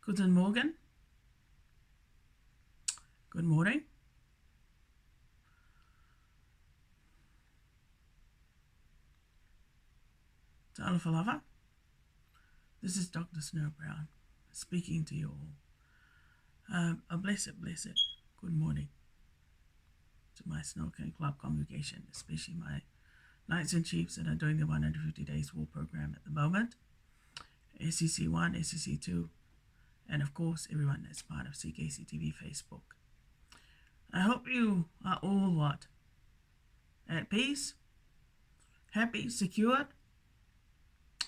Guten Morgen. Good morning. Talafalava. This is Dr. Snow Brown speaking to you all. A blessed good morning to my Snow King Club congregation, especially my Knights and Chiefs that are doing the 150 Days War program at the moment, SEC 1, SEC 2, and of course everyone that's part of CKC TV Facebook. I hope you are all what? At peace, happy, secured,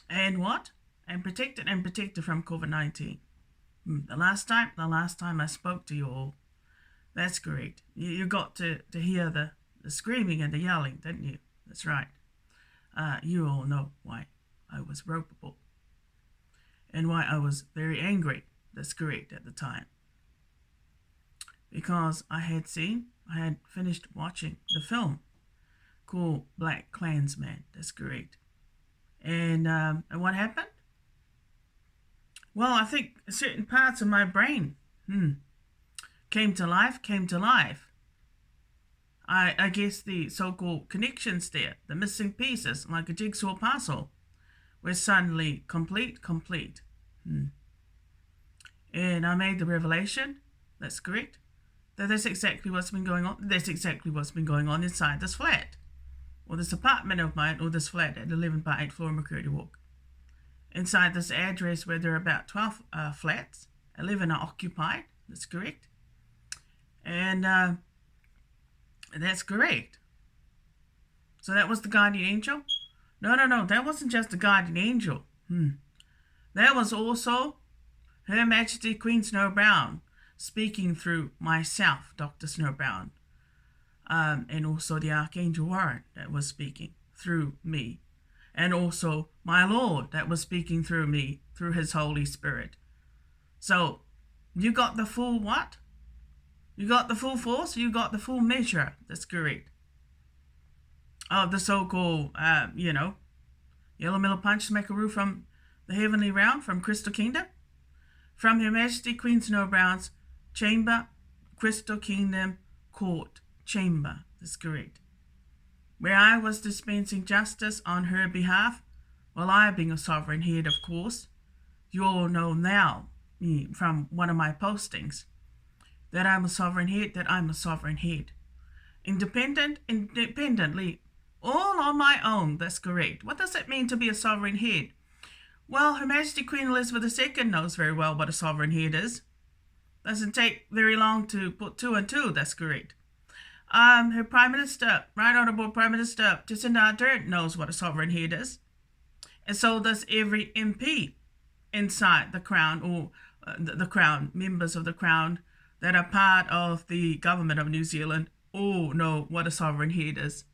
and what? And protected from Covid-19. The last time I spoke to you all, that's great. You got to hear the screaming and the yelling, didn't you? That's right. You all know why I was ropeable and why I was very angry. That's correct at the time. Because I had finished watching the film called Black Klansman. That's correct. And what happened? Well, I think certain parts of my brain came to life. I guess the so-called connections there, the missing pieces, like a jigsaw puzzle, were suddenly complete. And I made the revelation, that's correct, that's exactly what's been going on. That's exactly what's been going on inside this flat, or this apartment of mine, or this flat at 11 by 8 floor McCurdy Walk. Inside this address where there are about 12 flats, 11 are occupied, that's correct. And that's correct. So that was the guardian angel? No, that wasn't just the guardian angel. That was also Her Majesty Queen Snow Brown speaking through myself, Dr. Snow Brown, and also the Archangel Warren that was speaking through me, and also my Lord that was speaking through me, through his Holy Spirit. So you got the full what? You got the full force, you got the full measure, that's correct, of the so-called, Yellow Miller Punch Smackaroo from the Heavenly Realm, from Crystal Kingdom, from Her Majesty Queen Snow Brown's Chamber, Crystal Kingdom Court Chamber, that's correct, where I was dispensing justice on her behalf, while I being a sovereign head, of course. You all know now, from one of my postings, that I'm a sovereign head, independently, all on my own, that's correct. What does it mean to be a sovereign head? Well, Her Majesty Queen Elizabeth II knows very well what a sovereign head is. Doesn't take very long to put two and two, that's correct. Her Prime Minister, Right Honourable Prime Minister Jacinda Ardern knows what a sovereign head is. And so does every MP inside the Crown, or the Crown, members of the Crown that are part of the government of New Zealand, all know what a sovereign head is.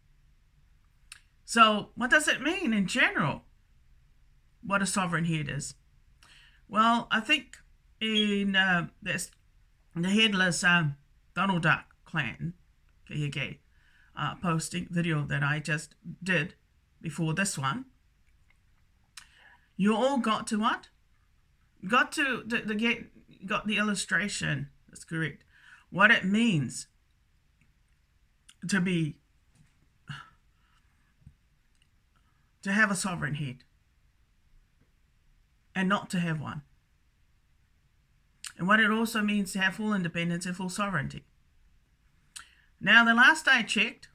So what does it mean in general, what a sovereign head is? Well, I think in the headless Donald Duck clan, posting video that I just did before this one, you all got to what? Got the illustration, that's correct, what it means to have a sovereign head and not to have one, and what it also means to have full independence and full sovereignty. Now, the last I checked,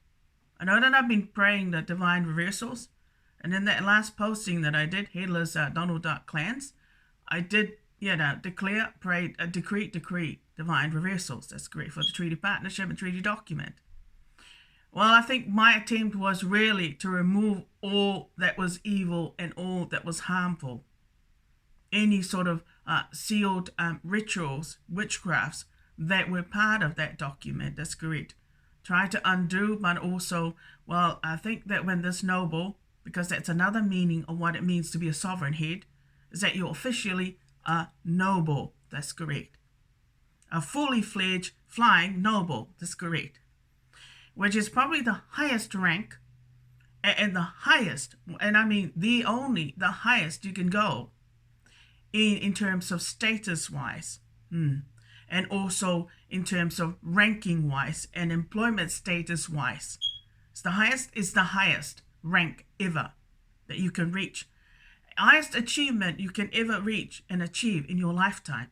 I know that I've been praying the divine reversals, and in that last posting that I did, headless Donald Duck clans, I did decree divine reversals. That's great for the treaty partnership and treaty document. Well, I think my attempt was really to remove all that was evil and all that was harmful. Any sort of sealed rituals, witchcrafts that were part of that document. That's correct. Try to undo, but also, well, I think that when this noble, because that's another meaning of what it means to be a sovereign head, is that you're officially a noble. That's correct. A fully fledged flying noble. That's correct. Which is probably the highest rank, and the highest, and I mean the highest you can go in terms of status-wise, and also in terms of ranking-wise and employment status-wise. It's the highest rank ever that you can reach. Highest achievement you can ever reach and achieve in your lifetime.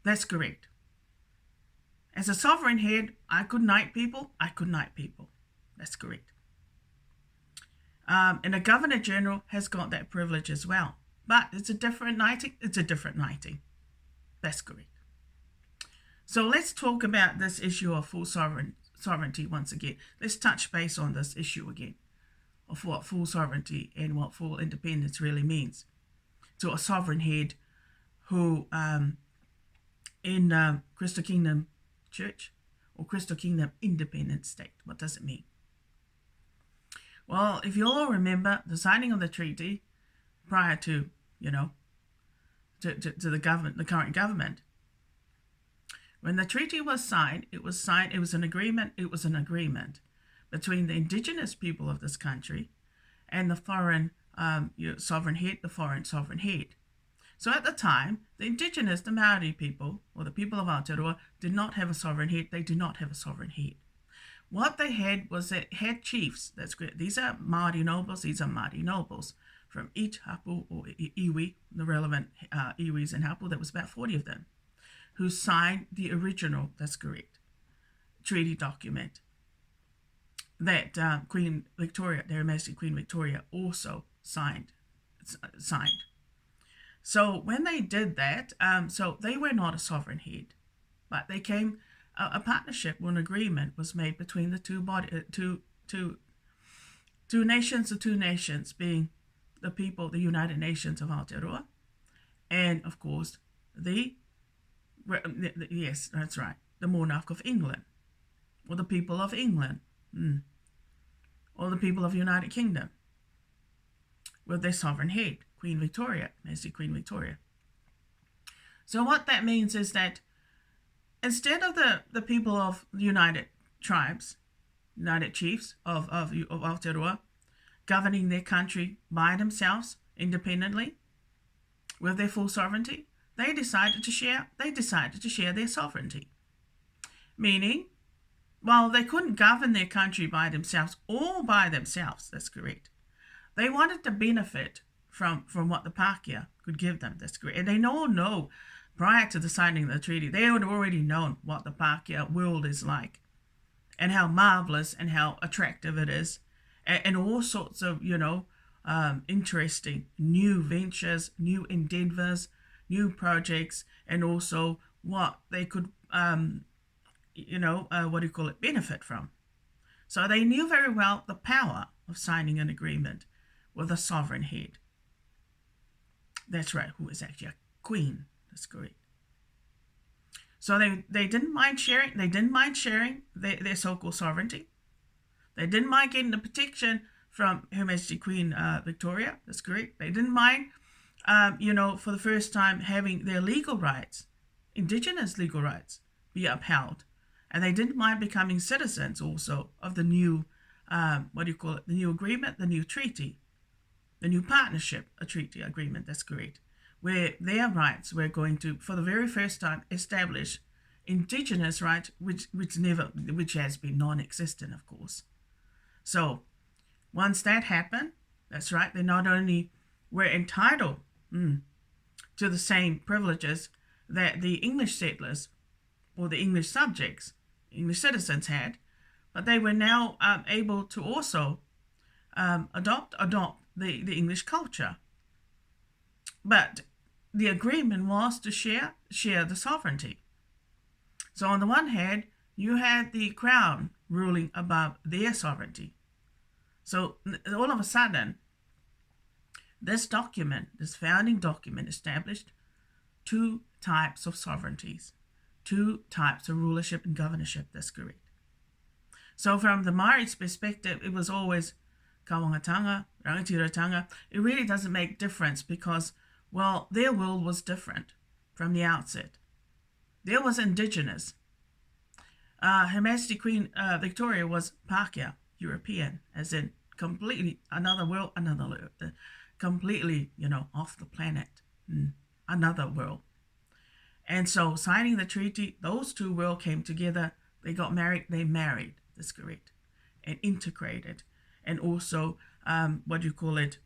That's correct. As a sovereign head, I could knight people. That's correct. And a governor general has got that privilege as well. But it's a different knighting. That's correct. So let's talk about this issue of full sovereignty once again. Let's touch base on this issue again of what full sovereignty and what full independence really means to a sovereign head who in Crystal Kingdom Church or Crystal Kingdom Independent State. What does it mean? Well, if you all remember the signing of the treaty prior to, to the current government, when the treaty was signed, it was an agreement between the indigenous people of this country and the foreign sovereign head, the foreign sovereign head. So at the time, the indigenous, the Maori people, or the people of Aotearoa, did not have a sovereign head. They did not have a sovereign head. What they had was they had chiefs. That's great. These are Māori nobles from each hapu or iwi, the relevant iwis and hapu. There was about 40 of them who signed the original, that's correct, treaty document that Queen Victoria, Her Majesty Queen Victoria, also signed. So when they did that, so they were not a sovereign head, but they came. A partnership or an agreement was made between the two nations, being the people, the United Nations of Aotearoa, and of course yes, that's right, the monarch of England, or the people of England, or the people of the United Kingdom, with their sovereign head, Queen Victoria, Majesty Queen Victoria. So what that means is that instead of the people of the United Tribes, United Chiefs of Aotearoa, governing their country by themselves independently with their full sovereignty, they decided to share their sovereignty. Meaning, while they couldn't govern their country by themselves, that's correct. They wanted to benefit from what the Pākehā could give them, that's correct. And they all know, prior to the signing of the treaty, they had already known what the Pākehā world is like and how marvelous and how attractive it is, and all sorts of, interesting new ventures, new endeavors, new projects, and also what they could, benefit from. So they knew very well the power of signing an agreement with a sovereign head. That's right, who is actually a queen. That's correct. So they didn't mind sharing. They didn't mind sharing their so-called sovereignty. They didn't mind getting the protection from Her Majesty Queen Victoria. That's correct. They didn't mind, for the first time having their legal rights, indigenous legal rights, be upheld, and they didn't mind becoming citizens also of the new, the new agreement, the new treaty, the new partnership, a treaty agreement. That's correct. Where their rights were going to, for the very first time, establish indigenous rights, which has been non-existent, of course. So once that happened, that's right, they not only were entitled to the same privileges that the English settlers or the English subjects, English citizens had, but they were now able to also adopt the English culture. But the agreement was to share the sovereignty. So on the one hand, you had the crown ruling above their sovereignty. So all of a sudden, this founding document established two types of sovereignties, two types of rulership and governorship. That's correct. So from the Maori's perspective, it was always kawangatanga, rangatiratanga. It really doesn't make difference because, well, their world was different from the outset. There was indigenous. Her Majesty Queen Victoria was Pākehā, European, as in completely another world, completely, off the planet. another world. And so signing the treaty, those two worlds came together. They got married. They married. That's correct. And integrated. And also, what do you call it?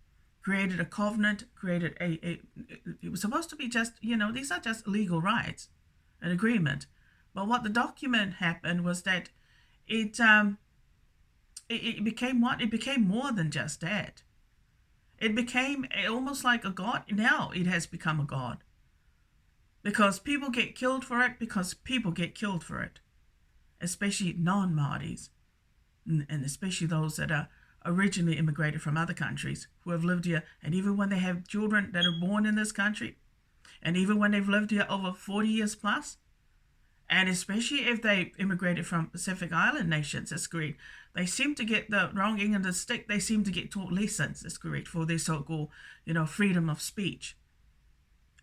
Created a covenant. Created it was supposed to be just, these are just legal rights, an agreement. But what the document happened was that it became what? It became more than just that. It became almost like a god. Now it has become a god. Because people get killed for it, because people get killed for it. Especially non-Māoris. And especially those that are originally immigrated from other countries who have lived here. And even when they have children that are born in this country, and even when they've lived here over 40 years plus, and especially if they immigrated from Pacific Island nations, that's correct. They seem to get the wrong end of the stick. They seem to get taught lessons, that's correct, for their so-called, freedom of speech.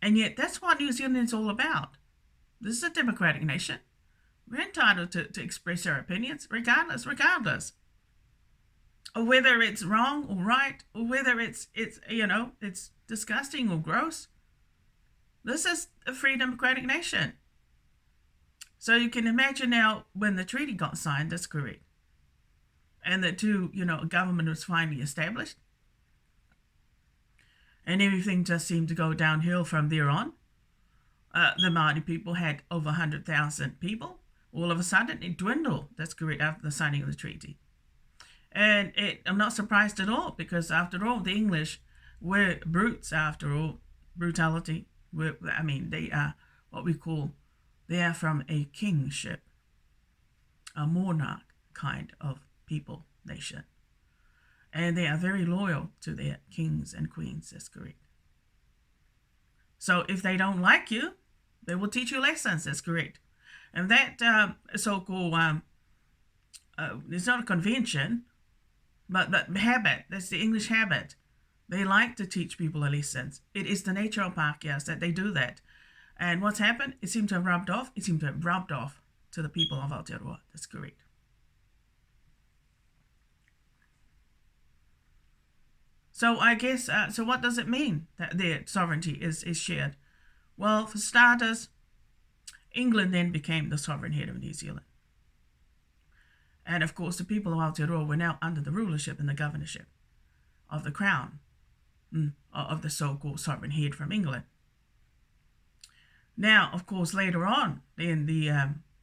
And yet that's what New Zealand is all about. This is a democratic nation. We're entitled to express our opinions, regardless. Or whether it's wrong or right, or whether it's disgusting or gross. This is a free democratic nation. So you can imagine now when the treaty got signed, that's correct. And the two, government was finally established. And everything just seemed to go downhill from there on. The Māori people had over 100,000 people. All of a sudden, it dwindled. That's correct, after the signing of the treaty. And I'm not surprised at all, because after all, the English were brutes, after all. Brutality. They are what we call, they are from a kingship, a monarch kind of people, nation. And they are very loyal to their kings and queens, that's correct. So if they don't like you, they will teach you lessons, that's correct. And that so-called, it's not a convention, but habit, that's the English habit. They like to teach people a lessons. It is the nature of Pākehās that they do that. And what's happened, it seemed to have rubbed off. It seemed to have rubbed off to the people of Aotearoa, that's correct. So I guess, so what does it mean that their sovereignty is shared? Well, for starters, England then became the sovereign head of New Zealand. And of course, the people of Aotearoa were now under the rulership and the governorship of the crown, of the so-called sovereign head from England. Now, of course, later on, then the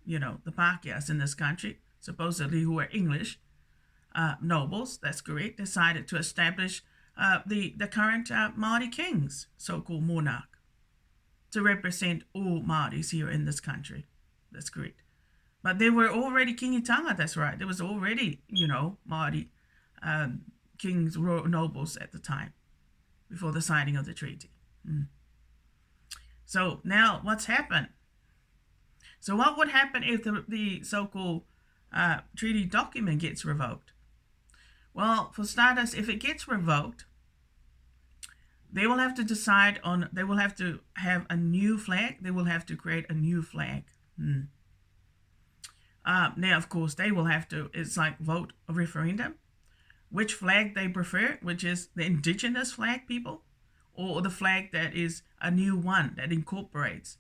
Pākehās in this country, supposedly who were English nobles, that's correct, decided to establish the current Māori kings, so-called monarch, to represent all Māoris here in this country. That's correct. But there were already kingitanga, that's right. There was already, Māori kings, royal nobles at the time, before the signing of the treaty. So now what's happened? So what would happen if the so-called treaty document gets revoked? Well, for starters, if it gets revoked, they will have to decide on, they will have to have a new flag. They will have to create a new flag. Now, of course, they will have to, it's like vote a referendum, which flag they prefer, which is the indigenous flag, people, or the flag that is a new one that incorporates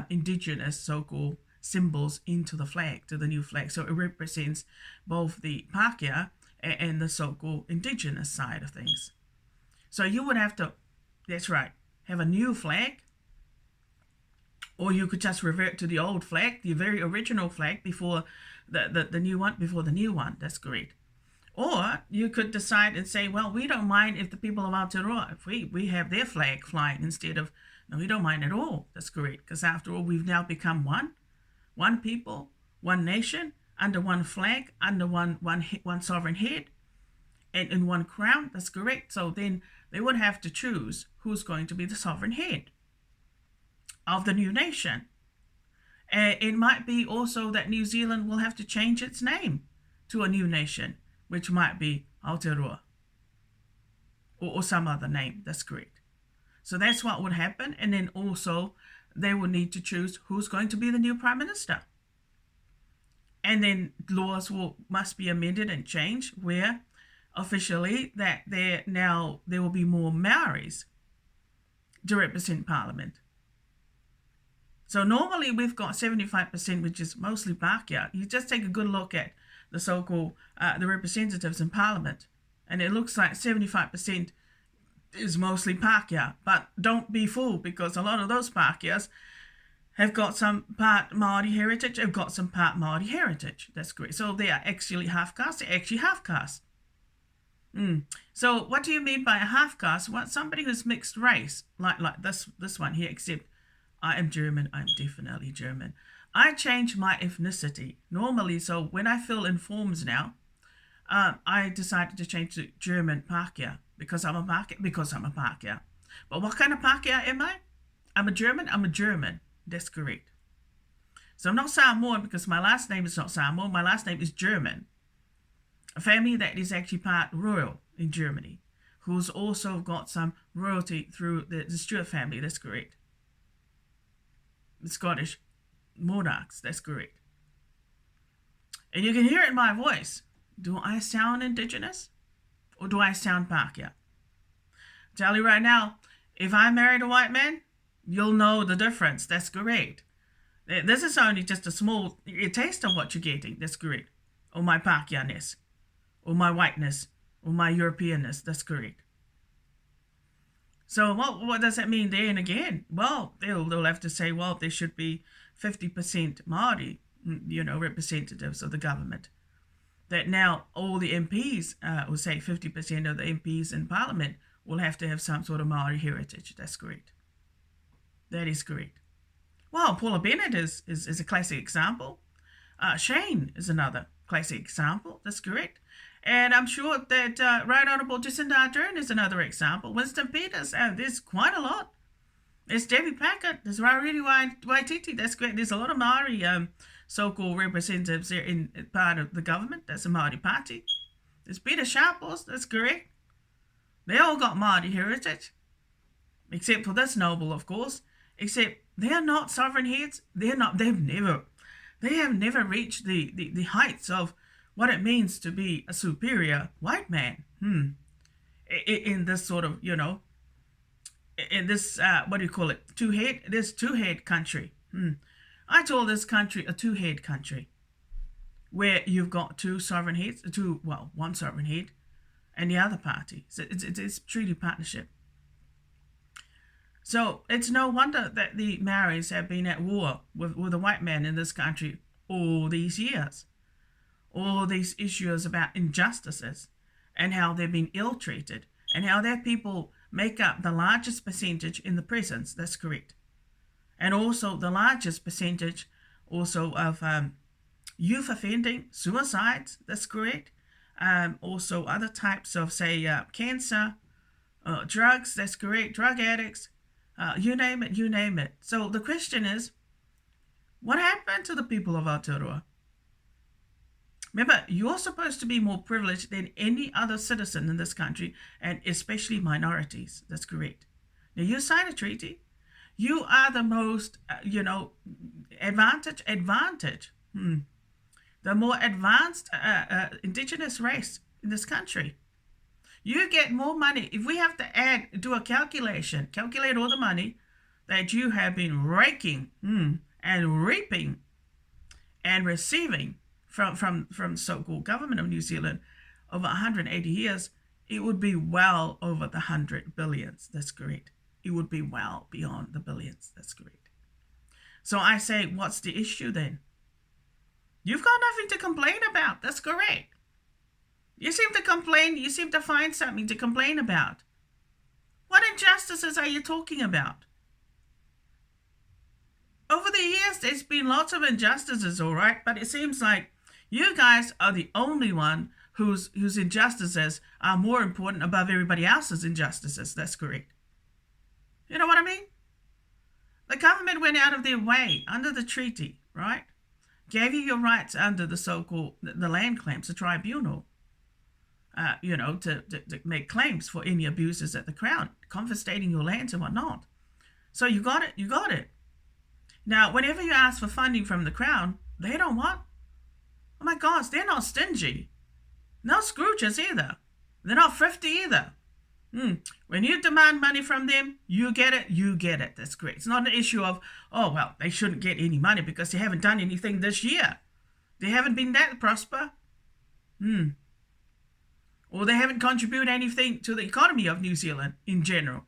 indigenous so-called symbols into the flag, to the new flag. So it represents both the Pākehā and the so-called indigenous side of things. So you would have to, that's right, have a new flag, or you could just revert to the old flag, the very original flag before the new one, that's correct. Or you could decide and say, well, we don't mind if the people of Aotearoa, if we have their flag flying instead of, no, we don't mind at all, that's correct. Because after all, we've now become one people, one nation, under one flag, under one sovereign head, and in one crown, that's correct. So then they would have to choose who's going to be the sovereign head of the new nation. And it might be also that New Zealand will have to change its name to a new nation, which might be Aotearoa, or some other name, that's correct. So that's what would happen. And then also they will need to choose who's going to be the new Prime Minister. And then laws must be amended and changed where officially that there will be more Maoris to represent Parliament. So normally we've got 75%, which is mostly Pākehā. You just take a good look at the so-called the representatives in Parliament, and it looks like 75% is mostly Pākehā. But don't be fooled, because a lot of those Pākehās have got some part Māori heritage, have got some part Māori heritage. That's great. So they are actually half caste. They're actually half caste. So what do you mean by a half caste? Well, somebody who's mixed race, like this one here, except I am German. I'm definitely German. I change my ethnicity normally. So when I fill in forms now, I decided to change to German Pākehā because I'm a Pākehā. But what kind of Pākehā am I? I'm a German. That's correct. So I'm not Samoan because my last name is not Samoan. My last name is German. A family that is actually part royal in Germany, who's also got some royalty through the Stuart family. That's correct. The Scottish monarchs. That's correct. And you can hear it in my voice. Do I sound indigenous or do I sound Pākehā? Tell you right now, if I married a white man, you'll know the difference. That's correct. This is only just a small taste of what you're getting. That's correct. Or my Pākehā-ness, or my whiteness, or my Europeanness. That's correct. So what does that mean then again? Well, they'll have to say, well, there should be 50% Māori, representatives of the government. That now all the MPs, or say 50% of the MPs in Parliament, will have to have some sort of Māori heritage. That's correct. That is correct. Well, Paula Bennett is a classic example. Shane is another classic example. That's correct. And I'm sure that Right Honourable Jacinda Ardern is another example. Winston Peters, there's quite a lot. There's Debbie Packard, there's Rariri Waititi, that's great. There's a lot of Māori so-called representatives there in part of the government. That's a Māori party. There's Peter Sharples, that's correct. They all got Māori heritage, except for this noble, of course. Except they're not sovereign heads. They have never reached the heights of what it means to be a superior white man. In this sort of, in this, what do you call it? This two-head country. I call this country a two-head country, where you've got two sovereign heads, one sovereign head, and the other party. So it's treaty partnership. So it's no wonder that the Maoris have been at war with the white man in this country all these years. All these issues about injustices and how they've been ill-treated and how their people make up the largest percentage in the prisons. That's correct. And also the largest percentage also of youth offending, suicides. That's correct. Also other types of, say, cancer, drugs. That's correct. Drug addicts. You name it. So the question is, what happened to the people of Aotearoa? Remember, you're supposed to be more privileged than any other citizen in this country, and especially minorities. That's correct. Now, you sign a treaty. You are the most, advantage. The more advanced indigenous race in this country. You get more money. If we have to do a calculate all the money that you have been raking and reaping and receiving from so-called government of New Zealand over 180 years, it would be well over the 100 billions. That's correct. It would be well beyond the billions. That's correct. So I say, what's the issue then? You've got nothing to complain about. That's correct. You seem to complain. You seem to find something to complain about. What injustices are you talking about? Over the years, there's been lots of injustices, all right, but it seems like you guys are the only one whose injustices are more important above everybody else's injustices. That's correct. You know what I mean? The government went out of their way under the treaty, right? Gave you your rights under the so-called the land claims, the tribunal. To make claims for any abuses at the Crown, confiscating your lands and whatnot. So you got it. Now, whenever you ask for funding from the Crown, they don't want. Oh my gosh, they're not stingy. No Scrooges either. They're not thrifty either. When you demand money from them, you get it, you get it. That's great. It's not an issue of, oh, well, they shouldn't get any money because they haven't done anything this year. They haven't been that prosper. Or they haven't contributed anything to the economy of New Zealand in general.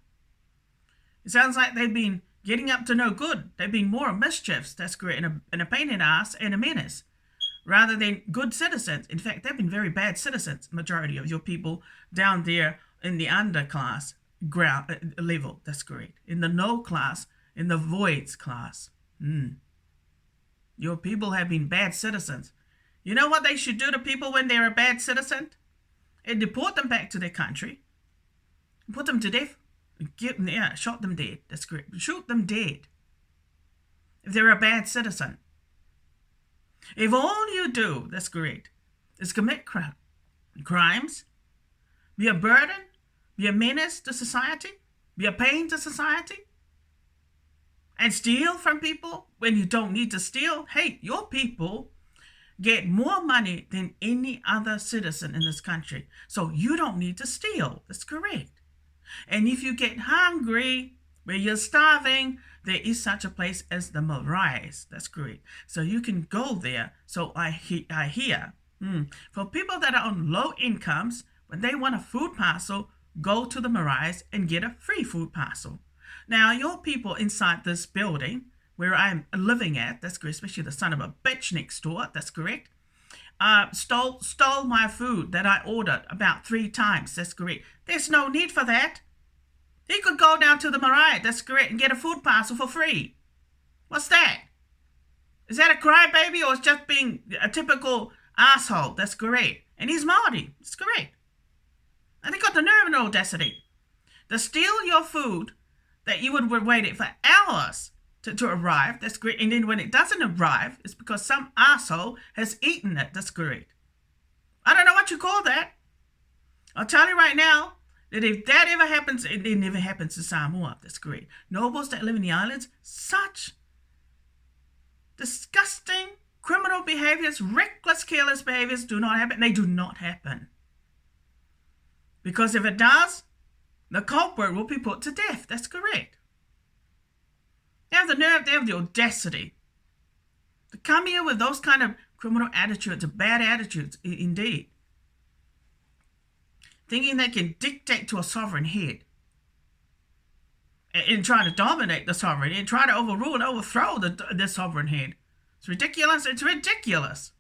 It sounds like they've been getting up to no good. They've been more mischiefs, that's great, and a pain in the ass and a menace, rather than good citizens. In fact, they've been very bad citizens, majority of your people down there in the underclass level, that's great. In the no class, in the voids class. Your people have been bad citizens. You know what they should do to people when they're a bad citizen? And deport them back to their country. Put them to death. Shot them dead. That's great. Shoot them dead. If they're a bad citizen. If all you do, that's great, is commit crimes, be a burden, be a menace to society, be a pain to society, and steal from people when you don't need to steal, hey, your people get more money than any other citizen in this country. So you don't need to steal. That's correct. And if you get hungry, where you're starving, there is such a place as the marae. That's great. So you can go there. So I hear, for people that are on low incomes, when they want a food parcel, go to the marae and get a free food parcel. Now, your people inside this building, where I'm living at, that's great, especially the son of a bitch next door, that's correct, stole my food that I ordered about 3 times, that's correct. There's no need for that. He could go down to the marae, that's correct, and get a food parcel for free. What's that? Is that a crybaby, or is just being a typical asshole? That's correct. And he's Māori, that's correct. And they got the nerve and audacity to steal your food that you would have waited for hours to arrive, that's great. And then when it doesn't arrive, it's because some asshole has eaten it, that's great. I don't know what you call that. I'll tell you right now that if that ever happens, it never happens to Samoa, that's great. Nobles that live in the islands, such disgusting criminal behaviors, reckless, careless behaviors do not happen. They do not happen. Because if it does, the culprit will be put to death, that's correct. They have the nerve, they have the audacity to come here with those kind of criminal attitudes, bad attitudes, indeed. Thinking they can dictate to a sovereign head and try to dominate the sovereign and try to overrule and overthrow the sovereign head. It's ridiculous, it's ridiculous.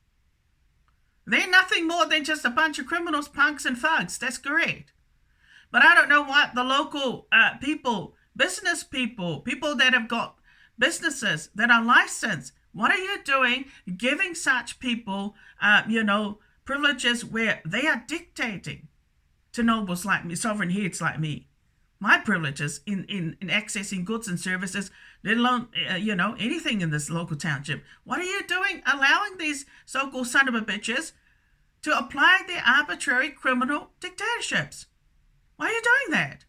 They're nothing more than just a bunch of criminals, punks, and thugs, that's correct. But I don't know what the local people, business people that have got businesses that are licensed, what are you doing giving such people, privileges where they are dictating to nobles like me, sovereign heads like me, my privileges in accessing goods and services, let alone, anything in this local township. What are you doing allowing these so-called son of a bitches to apply their arbitrary criminal dictatorships? Why are you doing that?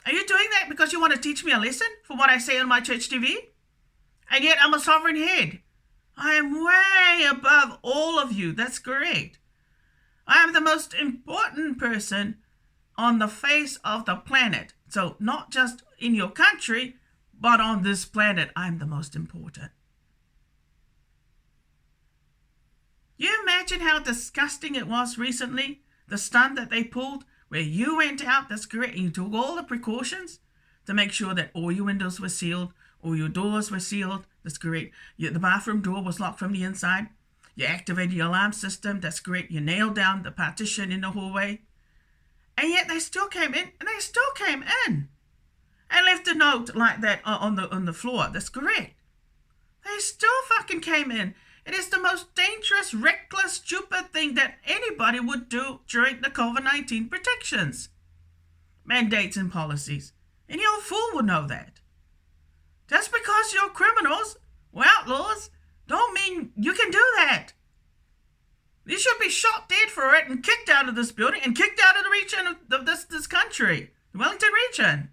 Are you doing that because you want to teach me a lesson for what I say on my church TV? And yet I'm a sovereign head. I am way above all of you. That's correct. I am the most important person on the face of the planet. So not just in your country, but on this planet, I'm the most important. You imagine how disgusting it was recently, the stunt that they pulled, where you went out, that's correct, and you took all the precautions to make sure that all your windows were sealed, all your doors were sealed, that's correct. The bathroom door was locked from the inside. You activated your alarm system, that's correct. You nailed down the partition in the hallway. And yet they still came in, and left a note like that on the floor, that's correct. They still fucking came in. It is the most dangerous, reckless, stupid thing that anybody would do during the Covid-19 protections, mandates, and policies. Any old fool would know that. Just because you're criminals or outlaws don't mean you can do that. You should be shot dead for it and kicked out of this building and kicked out of the region of this country, the Wellington region,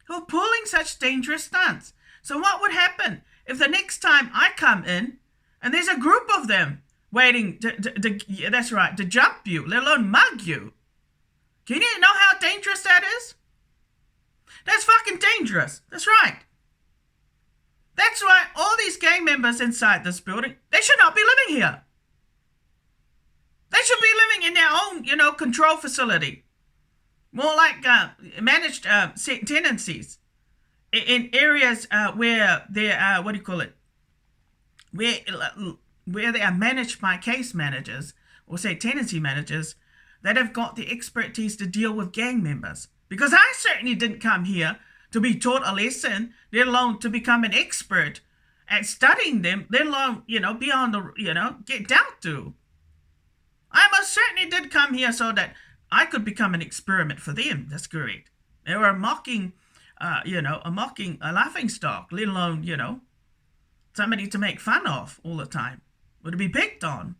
for pulling such dangerous stunts. So what would happen if the next time I come in and there's a group of them waiting to jump you, let alone mug you? Can you know how dangerous that is? That's fucking dangerous. That's right. That's why all these gang members inside this building, they should not be living here. They should be living in their own, control facility. More like managed tenancies in areas where they are, where they are managed by case managers or say tenancy managers that have got the expertise to deal with gang members. Because I certainly didn't come here to be taught a lesson, let alone to become an expert at studying them, let alone, be on the, get down to. I most certainly did come here so that I could become an experiment for them. That's correct. They were a laughing stock, let alone, somebody to make fun of all the time, or to be picked on.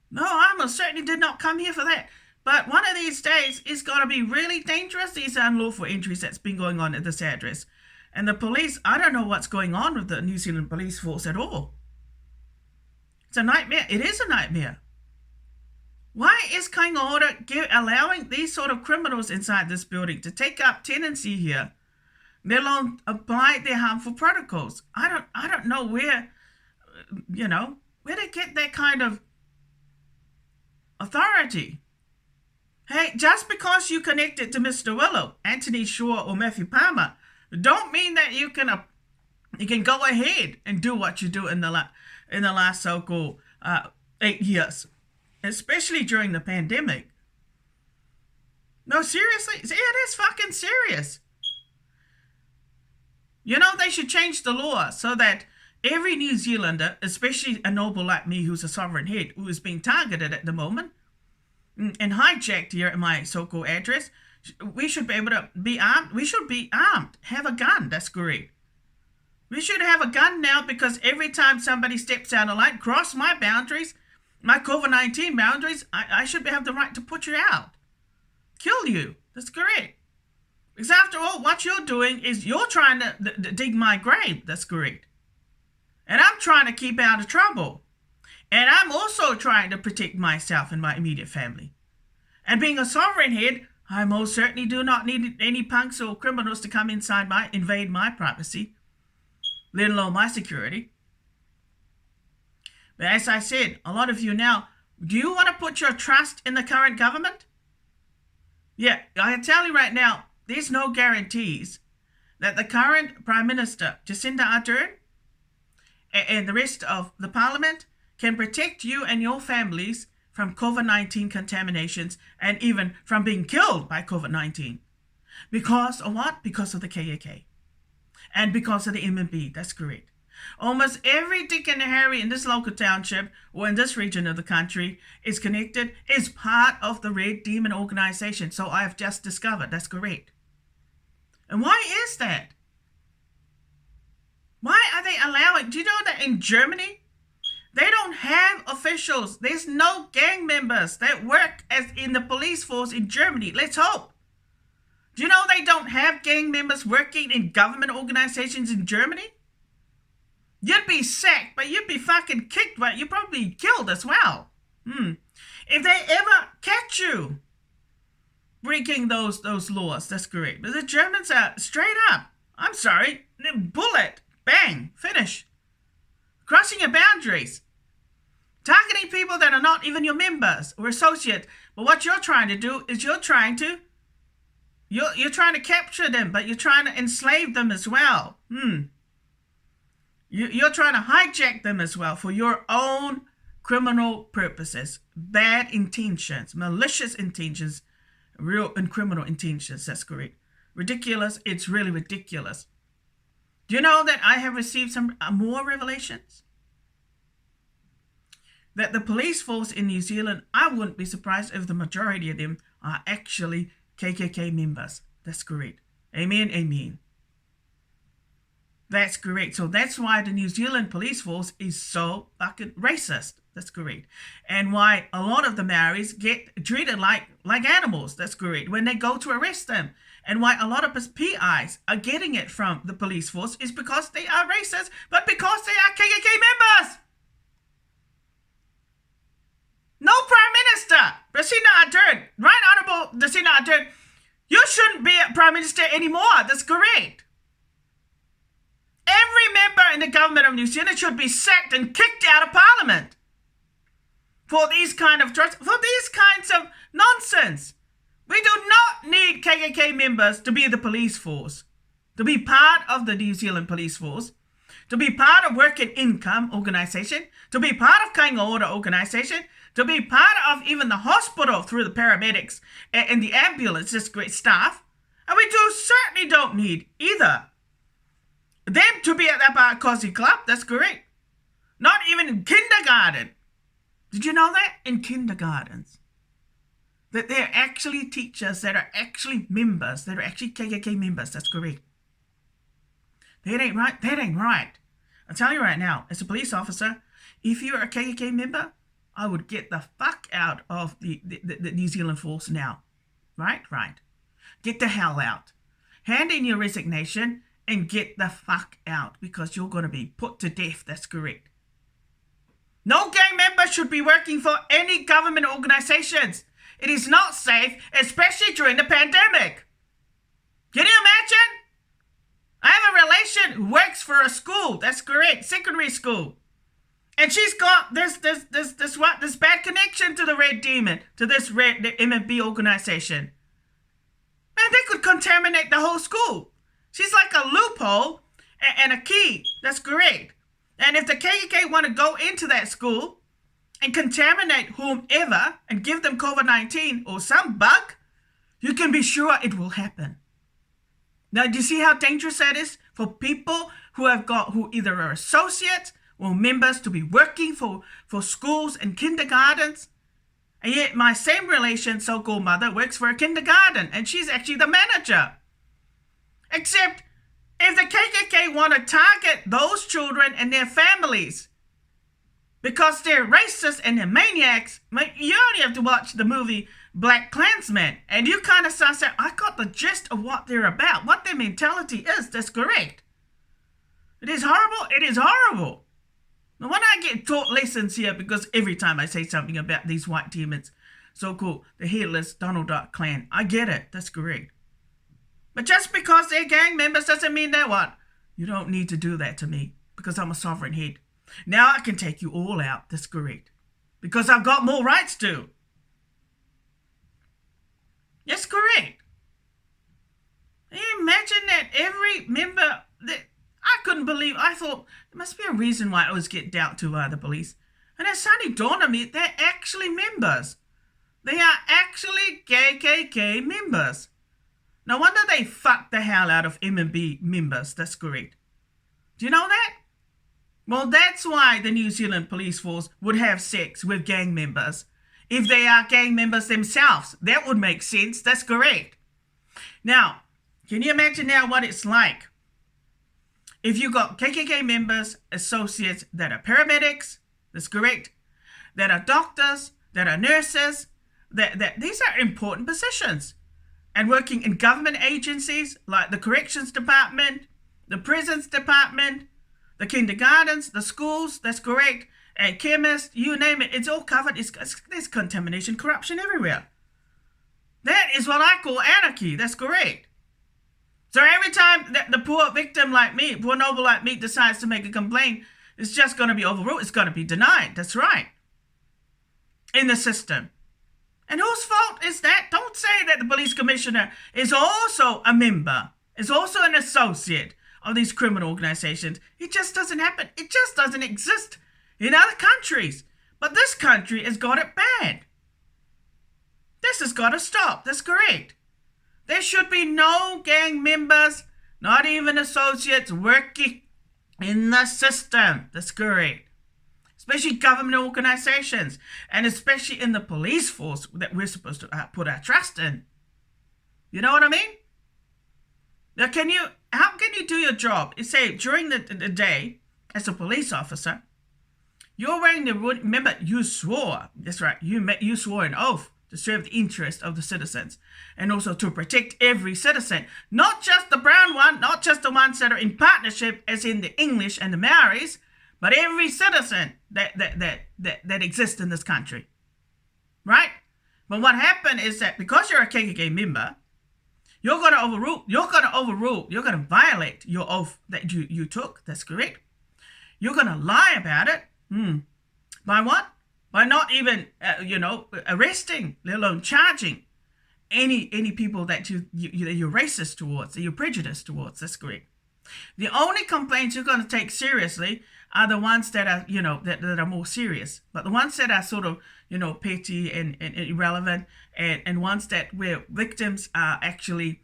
No, I most certainly did not come here for that. But one of these days, it's going to be really dangerous, these unlawful entries that's been going on at this address. And the police, I don't know what's going on with the New Zealand police force at all. It's a nightmare. It is a nightmare. Why is Kainga Ora allowing these sort of criminals inside this building to take up tenancy here, let alone apply their harmful protocols? I don't know where, where they get that kind of authority. Hey, just because you connected to Mr. Willow, Anthony Shaw, or Matthew Palmer, don't mean that you can go ahead and do what you do in the last so-called 8 years, especially during the pandemic. No, seriously, it is fucking serious. They should change the law so that every New Zealander, especially a noble like me who's a sovereign head, who is being targeted at the moment and hijacked here at my so-called address, we should be able to be armed. We should be armed. Have a gun. That's correct. We should have a gun now, because every time somebody steps out of line, cross my boundaries, my Covid-19 boundaries, I should have the right to put you out. Kill you. That's correct. Because after all, what you're doing is you're trying to dig my grave. That's correct. And I'm trying to keep out of trouble. And I'm also trying to protect myself and my immediate family. And being a sovereign head, I most certainly do not need any punks or criminals to come invade my privacy, let alone my security. But as I said, a lot of you now, do you want to put your trust in the current government? Yeah, I can tell you right now, there's no guarantees that the current Prime Minister, Jacinda Ardern, and the rest of the Parliament can protect you and your families from COVID-19 contaminations and even from being killed by COVID-19. Because of what? Because of the KAK. And because of the MMB. That's correct. Almost every Dick and Harry in this local township or in this region of the country is part of the Red Demon organization. So I have just discovered. That's correct. And why is that? Why are they allowing? Do you know that in Germany, they don't have officials. There's no gang members that work as in the police force in Germany. Let's hope. Do you know they don't have gang members working in government organizations in Germany? You'd be sacked, but you'd be fucking kicked, but you'd probably be killed as well. If they ever catch you breaking those laws, that's correct. But the Germans are straight up. I'm sorry. Bullet. Bang. Finish. Crossing your boundaries. Targeting people that are not even your members or associates. But what you're trying to do is you're trying to capture them, but you're trying to enslave them as well. You're trying to hijack them as well for your own criminal purposes. Bad intentions, malicious intentions, real and criminal intentions. That's correct. Ridiculous. It's really ridiculous. Do you know that I have received some more revelations? That the police force in New Zealand, I wouldn't be surprised if the majority of them are actually KKK members. That's correct. Amen, amen. That's correct. So that's why the New Zealand police force is so fucking racist. That's correct. And why a lot of the Maoris get treated like animals. That's correct. When they go to arrest them. And why a lot of us PIs are getting it from the police force is because they are racist, but because they are KKK members. No Prime Minister. Jacinda Ardern, Right Honourable Jacinda Ardern, you shouldn't be a Prime Minister anymore. That's correct. Every member in the government of New Zealand should be sacked and kicked out of Parliament for these kinds of nonsense. We do not need KKK members to be the police force, to be part of the New Zealand police force, to be part of Working Income organisation, to be part of Kainga Ora organisation, to be part of even the hospital through the paramedics and the ambulance, just great staff. And we certainly don't need either them to be at that cozy club. That's great. Not even in kindergarten. Did you know that? In kindergartens. That they're actually teachers that are actually members, that are actually KKK members. That's correct. That ain't right. That ain't right. I'll tell you right now, as a police officer, if you're a KKK member, I would get the fuck out of the New Zealand force now. Right? Get the hell out. Hand in your resignation and get the fuck out, because you're going to be put to death. That's correct. No gang member should be working for any government organizations. It is not safe, especially during the pandemic. Can you imagine? I have a relation who works for a school. That's correct. Secondary school. And she's got this bad connection to the Red Demon, to this the MMB organization. Man, they could contaminate the whole school. She's like a loophole and a key. That's correct. And if the KKK want to go into that school and contaminate whomever and give them COVID-19 or some bug, you can be sure it will happen. Now, do you see how dangerous that is for people who either are associates or members to be working for schools and kindergartens? And yet my same relation, so-called mother, works for a kindergarten, and she's actually the manager. Except if the KKK want to target those children and their families because they're racist and they're maniacs, you only have to watch the movie Black Klansman, and you kind of start saying, I got the gist of what they're about, what their mentality is. That's correct. It is horrible. It is horrible. Now, when I get taught lessons here, because every time I say something about these white demons, so-called the headless Donald Duck clan, I get it. That's correct. But just because they're gang members doesn't mean that what? You don't need to do that to me because I'm a sovereign head. Now I can take you all out. That's correct. Because I've got more rights to. That's correct. Can you imagine that every member that I couldn't believe, I thought there must be a reason why I always get down to the police. And it suddenly dawned on me, they're actually members. They are actually KKK members. No wonder they fucked the hell out of MMB members. That's correct. Do you know that? Well, that's why the New Zealand police force would have sex with gang members. If they are gang members themselves, that would make sense. That's correct. Now, can you imagine now what it's like? If you got KKK members, associates that are paramedics, that's correct, that are doctors, that are nurses, that these are important positions. And working in government agencies like the corrections department, the prisons department, the kindergartens, the schools, that's correct, and chemists, you name it, it's all covered. There's contamination, corruption everywhere. That is what I call anarchy. That's correct. So every time that the poor victim like me, poor noble like me, decides to make a complaint, it's just going to be overruled. It's going to be denied. That's right. In the system. And whose fault is that? Don't say that the police commissioner is also a member, is also an associate of these criminal organizations. It just doesn't happen. It just doesn't exist in other countries. But this country has got it bad. This has got to stop. That's correct. There should be no gang members, not even associates, working in the system. That's correct. Especially government organizations, and especially in the police force that we're supposed to put our trust in. You know what I mean? Now, how can you do your job? You say during the day, as a police officer, you're wearing the, remember, you swore, that's right, you swore an oath to serve the interest of the citizens, and also to protect every citizen, not just the brown one, not just the ones that are in partnership, as in the English and the Maoris, but every citizen that exists in this country. right? But what happened is that because you're a KKK member, you're going to violate your oath that you took. That's correct. You're going to lie about it. By what? By not even, arresting, let alone charging any people that you're racist towards, that you're prejudiced towards. That's correct. The only complaints you're going to take seriously are the ones that are, that are more serious. But the ones that are sort of, petty and irrelevant, and ones that where victims are actually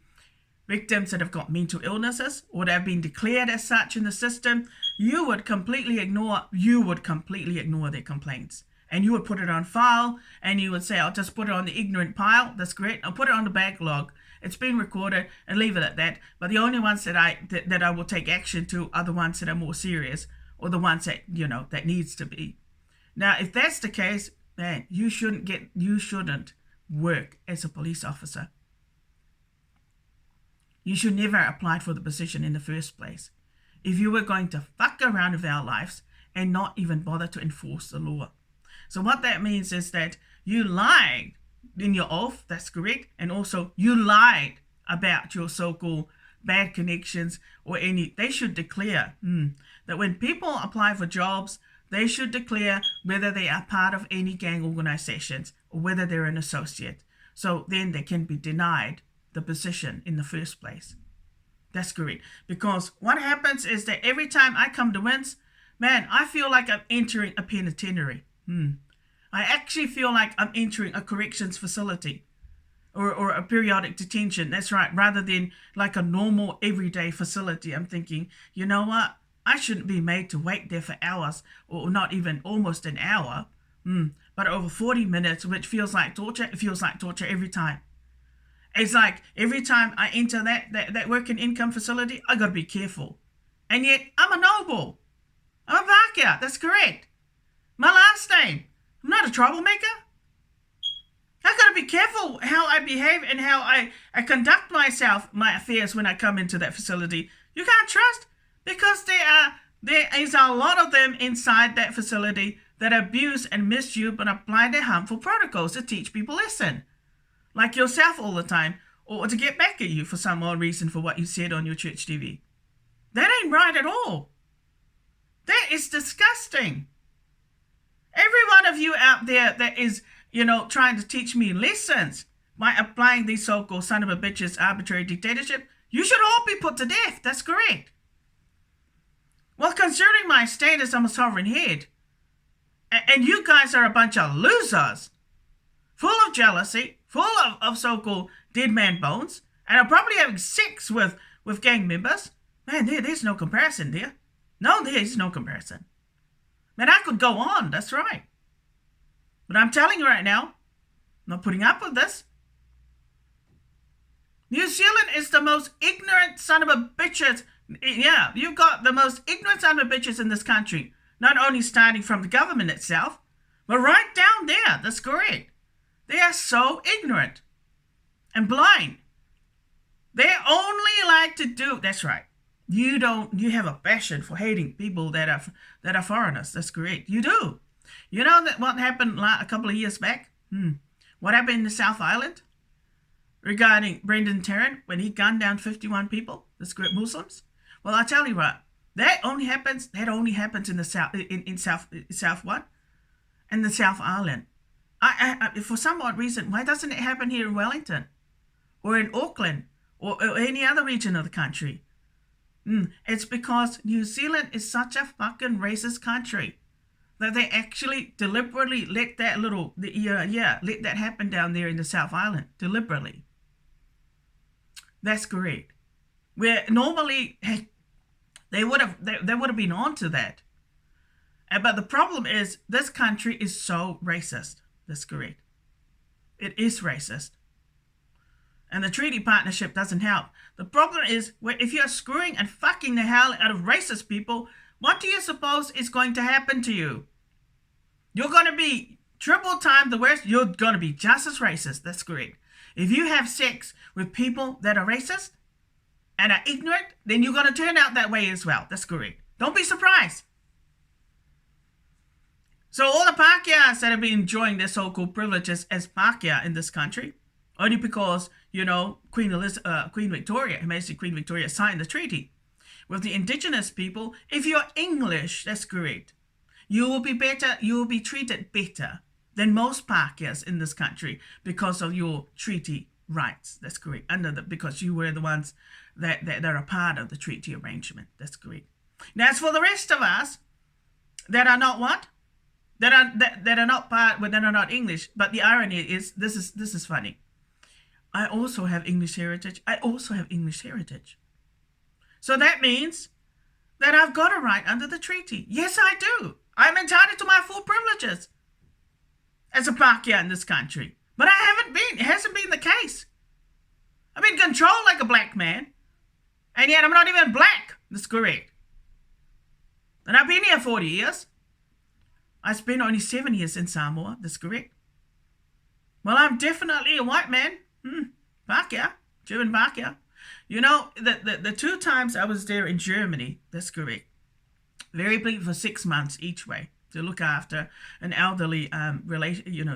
victims that have got mental illnesses or that have been declared as such in the system, you would completely ignore their complaints. And you would put it on file, and you would say, I'll just put it on the ignorant pile. That's great. I'll put it on the backlog. It's been recorded, and leave it at that. But the only ones that I will take action to are the ones that are more serious, or the ones that, that needs to be. Now, if that's the case, man, you shouldn't work as a police officer. You should never have applied for the position in the first place. If you were going to fuck around with our lives and not even bother to enforce the law. So what that means is that you lied in your oath, that's correct, and also you lied about your so-called bad connections or any. They should declare that when people apply for jobs, they should declare whether they are part of any gang organizations or whether they're an associate. So then they can be denied the position in the first place. That's correct. Because what happens is that every time I come to WINS, man, I feel like I'm entering a penitentiary. I actually feel like I'm entering a corrections facility or a periodic detention. That's right. Rather than like a normal everyday facility. I'm thinking, you know what? I shouldn't be made to wait there for hours or not even almost an hour, but over 40 minutes, which feels like torture. It feels like torture every time. It's like every time I enter that work and income facility, I got to be careful. And yet, I'm a noble. I'm a Bhakia. That's correct. My last name. I'm not a troublemaker. I got to be careful how I behave and how I conduct my affairs when I come into that facility. You can't trust because there is a lot of them inside that facility that abuse and misuse and apply their harmful protocols to teach people lesson. Like yourself all the time, or to get back at you for some odd reason for what you said on your church TV. That ain't right at all. That is disgusting. Every one of you out there that is, trying to teach me lessons by applying these so-called son of a bitches arbitrary dictatorship, you should all be put to death. That's correct. Well, considering my status, I'm a sovereign head. And you guys are a bunch of losers, full of jealousy, full of so-called dead man bones, and are probably having sex with gang members. Man, there's no comparison there. No, there's no comparison. Man, I could go on, that's right. But I'm telling you right now, I'm not putting up with this. New Zealand is the most ignorant son of a bitches. Yeah, you've got the most ignorant son of a bitches in this country. Not only starting from the government itself, but right down there, that's correct. They are so ignorant and blind. They only like to do, that's right. You have a passion for hating people that are foreigners. That's correct. You do. You know that what happened a couple of years back? What happened in the South Island regarding Brendan Tarrant when he gunned down 51 people, the script Muslims? Well, I tell you what, that only happens in the South, in South what? In the South Island. I for some odd reason, why doesn't it happen here in Wellington or in Auckland or any other region of the country? It's because New Zealand is such a fucking racist country that they actually deliberately let that let that happen down there in the South Island deliberately. That's correct. Where normally they would have been on to that, but the problem is this country is so racist. That's correct. It is racist. And the treaty partnership doesn't help. The problem is, if you're screwing and fucking the hell out of racist people, what do you suppose is going to happen to you? You're going to be triple time the worst. You're going to be just as racist. That's correct. If you have sex with people that are racist and are ignorant, then you're going to turn out that way as well. That's correct. Don't be surprised. So all the Pākehās that have been enjoying their so-called privileges as Pākehā in this country, only because, Queen Victoria, Her Majesty Queen Victoria, signed the treaty with the indigenous people. If you're English, that's correct. You will be treated better than most Pākehās in this country because of your treaty rights. That's correct. Because you were the ones that are part of the treaty arrangement. That's correct. Now, as for the rest of us that are not what? That are not part, that are not English. But the irony is, this is funny. I also have English heritage. So that means that I've got a right under the treaty. Yes, I do. I'm entitled to my full privileges as a Pākehā in this country. But I haven't been. It hasn't been the case. I've been controlled like a black man. And yet I'm not even black. That's correct. And I've been here 40 years. I spent only 7 years in Samoa. That's correct. Well, I'm definitely a white man. Pākehā. German Pākehā. The 2 times I was there in Germany, that's correct. Very brief for 6 months each way to look after an elderly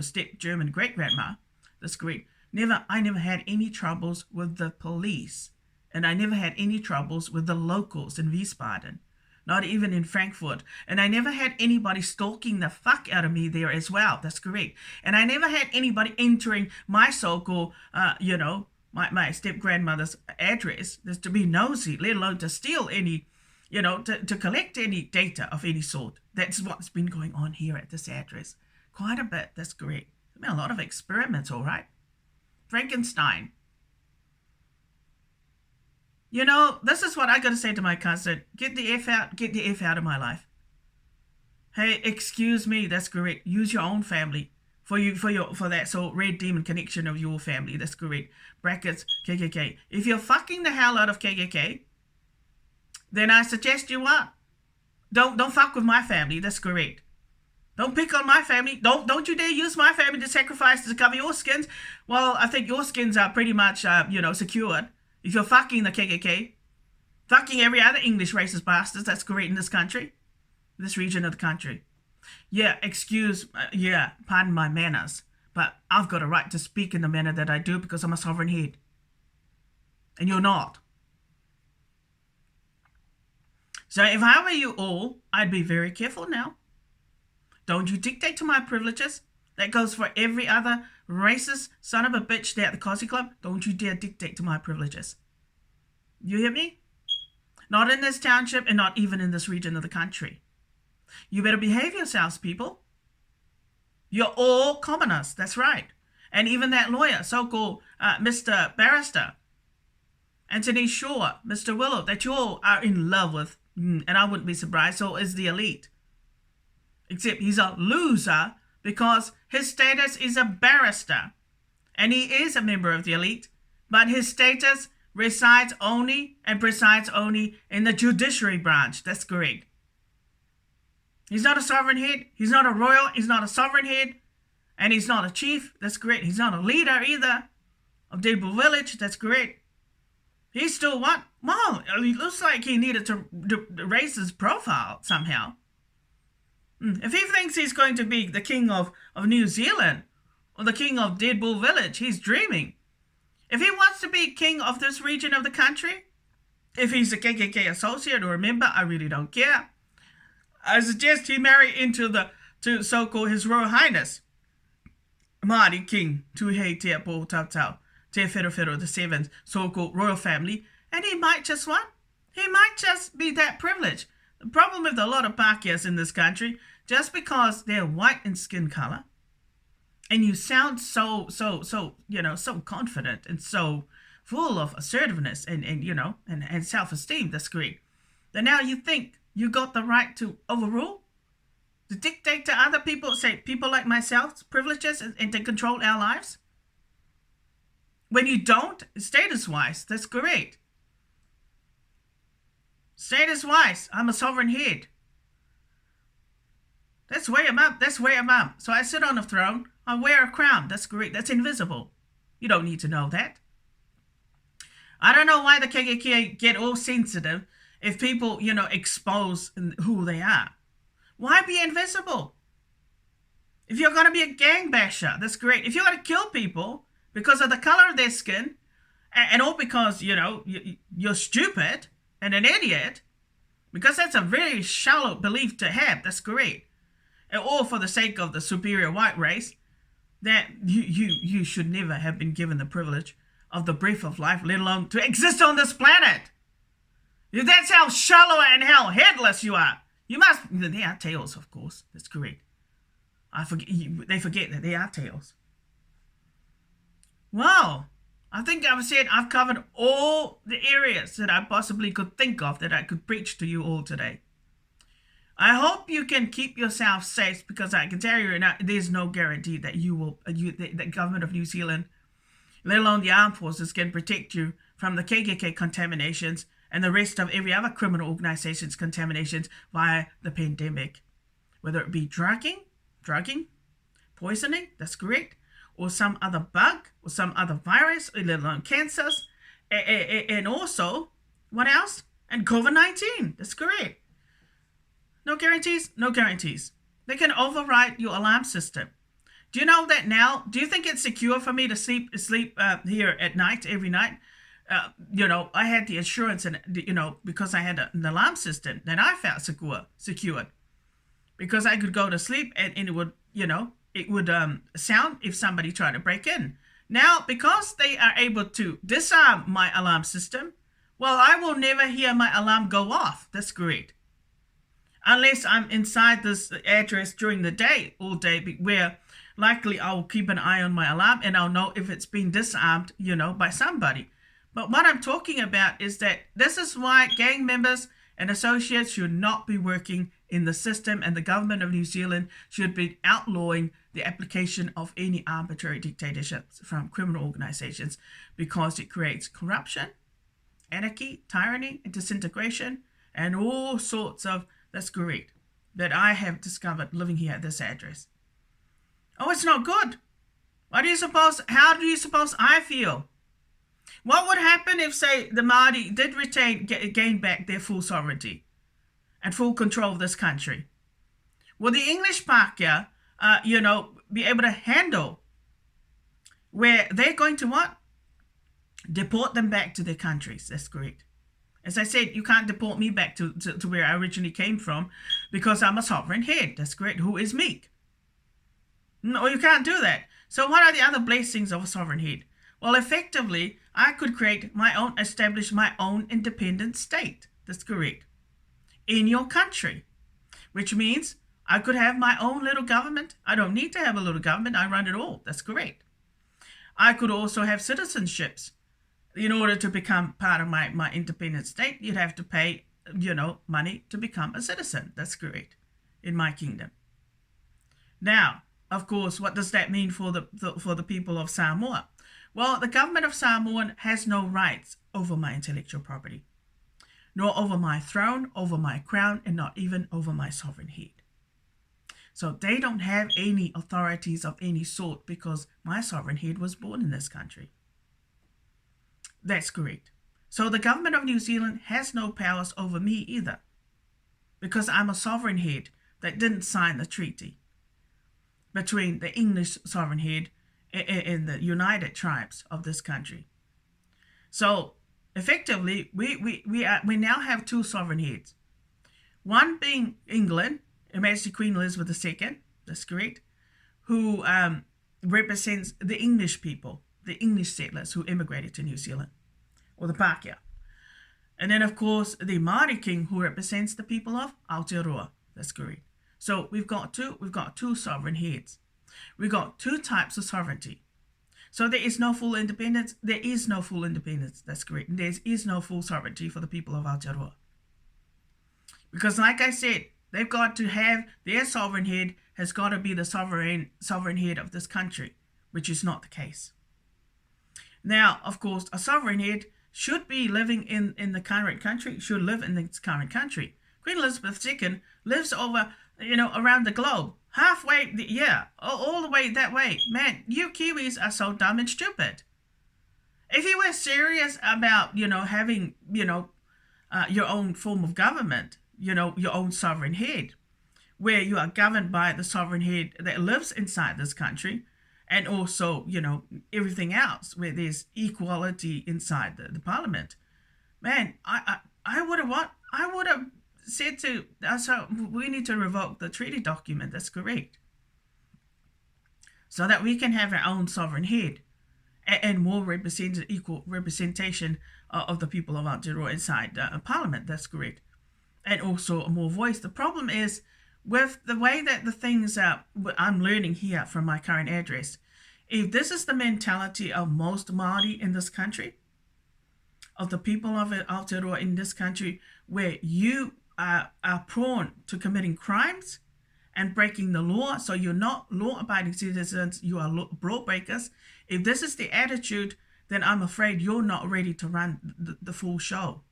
step German great-grandma. That's correct. I never had any troubles with the police. And I never had any troubles with the locals in Wiesbaden. Not even in Frankfurt. And I never had anybody stalking the fuck out of me there as well. That's correct. And I never had anybody entering my so-called, my step-grandmother's address just to be nosy, let alone to steal any, to collect any data of any sort. That's what's been going on here at this address. Quite a bit, that's correct. There's been a lot of experiments, all right? Frankenstein. This is what I got to say to my cousin. Get the F out of my life. Hey, excuse me, that's correct. Use your own family for that red demon connection of your family. That's correct. Brackets, KKK. If you're fucking the hell out of KKK, then I suggest you what? Don't fuck with my family. That's correct. Don't pick on my family. Don't you dare use my family to sacrifice to cover your skins. Well, I think your skins are pretty much secured. If you're fucking the KKK, fucking every other English racist bastards that's great in this country, this region of the country. Pardon my manners, but I've got a right to speak in the manner that I do because I'm a sovereign head. And you're not. So if I were you all, I'd be very careful now. Don't you dictate to my privileges. That goes for every other racist son of a bitch there at the Cozy Club. Don't you dare dictate to my privileges. You hear me? Not in this township and not even in this region of the country. You better behave yourselves, people. You're all commoners. That's right. And even that lawyer, so-called Mr. Barrister, Anthony Shaw, Mr. Willow, that you all are in love with. And I wouldn't be surprised. So is the elite. Except he's a loser because his status is a barrister. And he is a member of the elite. But his status presides only in the judiciary branch. That's correct. He's not a sovereign head. He's not a royal. He's not a sovereign head. And he's not a chief. That's correct. He's not a leader either of Deadpool Village. That's correct. He's still what? Well, it looks like he needed to raise his profile somehow. If he thinks he's going to be the king of New Zealand or the king of Deadpool Village, he's dreaming. If he wants to be king of this region of the country, if he's a KKK associate or a member, I really don't care. I suggest he marry to so-called His Royal Highness, Māori King Tuhei Te Apo Tautau, Te Whero the Seventh, so-called royal family, and he might just what? He might just be that privileged. The problem with a lot of Pākehās in this country, just because they're white in skin color, and you sound so confident and so full of assertiveness and self-esteem, that's great. Then now you think you got the right to overrule, to dictate to other people, say people like myself, privileges and to control our lives? When you don't, status-wise, that's great. Status-wise, I'm a sovereign head. That's where I'm up. So I sit on a throne. I wear a crown. That's great. That's invisible. You don't need to know that. I don't know why the KKK get all sensitive if people, expose who they are. Why be invisible? If you're going to be a gang basher, that's great. If you're going to kill people because of the color of their skin, and all because, you're stupid and an idiot, because that's a very shallow belief to have, that's great. And all for the sake of the superior white race, that you should never have been given the privilege of the breath of life, let alone to exist on this planet. If that's how shallow and how headless you are, you must. They are tails, of course. That's correct. They forget that they are tails. Wow. I think I've covered all the areas that I possibly could think of that I could preach to you all today. I hope you can keep yourself safe, because I can tell you right now, there's no guarantee that the government of New Zealand, let alone the armed forces, can protect you from the KKK contaminations and the rest of every other criminal organization's contaminations via the pandemic. Whether it be drugging, poisoning, that's correct, or some other bug, or some other virus, or let alone cancers, and also, what else? And COVID-19, that's correct. No guarantees? No guarantees. They can override your alarm system. Do you know that now? Do you think it's secure for me to sleep here at night, every night? I had the assurance, and because I had an alarm system, that I felt secured. Because I could go to sleep and it would, sound if somebody tried to break in. Now, because they are able to disarm my alarm system, well, I will never hear my alarm go off. That's great. Unless I'm inside this address during the day, all day, where likely I will keep an eye on my alarm and I'll know if it's been disarmed, by somebody. But what I'm talking about is that this is why gang members and associates should not be working in the system, and the government of New Zealand should be outlawing the application of any arbitrary dictatorships from criminal organizations, because it creates corruption, anarchy, tyranny, and disintegration, and all sorts of, that's correct, that I have discovered living here at this address. Oh, it's not good. How do you suppose I feel? What would happen if, say, the Māori did gain back their full sovereignty and full control of this country? Will the English Pākehā, be able to handle where they're going to what? Deport them back to their countries. That's correct. As I said, you can't deport me back to where I originally came from, because I'm a sovereign head. That's correct. Who is meek? No, you can't do that. So what are the other blessings of a sovereign head? Well, effectively, I could establish my own independent state. That's correct. In your country, which means I could have my own little government. I don't need to have a little government. I run it all. That's correct. I could also have citizenships. In order to become part of my independent state, you'd have to pay, money to become a citizen. That's correct. In my kingdom. Now, of course, what does that mean for the people of Samoa? Well, the government of Samoa has no rights over my intellectual property, nor over my throne, over my crown, and not even over my sovereign head. So they don't have any authorities of any sort, because my sovereign head was born in this country. That's correct. So the government of New Zealand has no powers over me either, because I'm a sovereign head that didn't sign the treaty between the English sovereign head and the United Tribes of this country. So effectively, we now have two sovereign heads. One being England, Her Majesty Queen Elizabeth II, that's correct, who represents the English people, the English settlers who immigrated to New Zealand, or the Pākehā. And then, of course, the Māori king, who represents the people of Aotearoa. That's correct. So we've got two sovereign heads. We've got two types of sovereignty. So there is no full independence. There is no full independence. That's correct. There is no full sovereignty for the people of Aotearoa. Because, like I said, they've got to have their sovereign head has got to be the sovereign head of this country, which is not the case. Now, of course, a sovereign head should be living in the current country, should live in its current country. Queen Elizabeth II lives over, around the globe, halfway, all the way that way. Man, you Kiwis are so dumb and stupid. If you were serious about, having, your own form of government, your own sovereign head, where you are governed by the sovereign head that lives inside this country, and also, everything else, where there's equality inside the parliament. Man, I would have what? I would have said to us, we need to revoke the treaty document. That's correct. So that we can have our own sovereign head and more equal representation of the people of Aotearoa inside Parliament. That's correct. And also more voice. The problem is with the way that the things I'm learning here from my current address, if this is the mentality of most Māori in this country, of the people of Aotearoa in this country, where you are prone to committing crimes and breaking the law, so you're not law-abiding citizens, you are law breakers. If this is the attitude, then I'm afraid you're not ready to run the full show.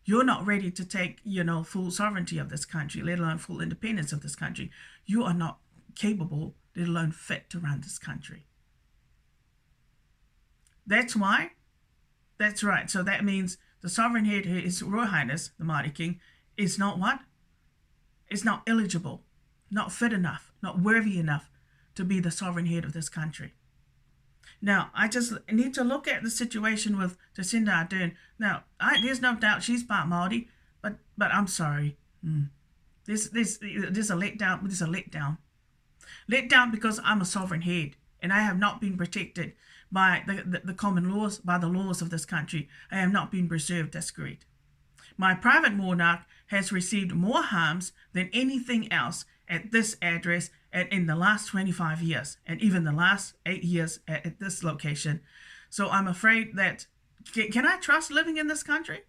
You're not ready to take, full sovereignty of this country, let alone full independence of this country. You are not capable, let alone fit to run this country. That's why. That's right. So that means the sovereign head, His Royal Highness, the Māori King, is not what? Is not eligible, not fit enough, not worthy enough to be the sovereign head of this country. Now, I just need to look at the situation with Jacinda Ardern. Now, there's no doubt she's part Māori, but I'm sorry. There's a letdown. There's a letdown. Letdown because I'm a sovereign head, and I have not been protected by the common laws, by the laws of this country. I have not been preserved. That's correct. My private monarch has received more harms than anything else at this address and in the last 25 years, and even the last 8 years at this location. So I'm afraid that, can I trust living in this country?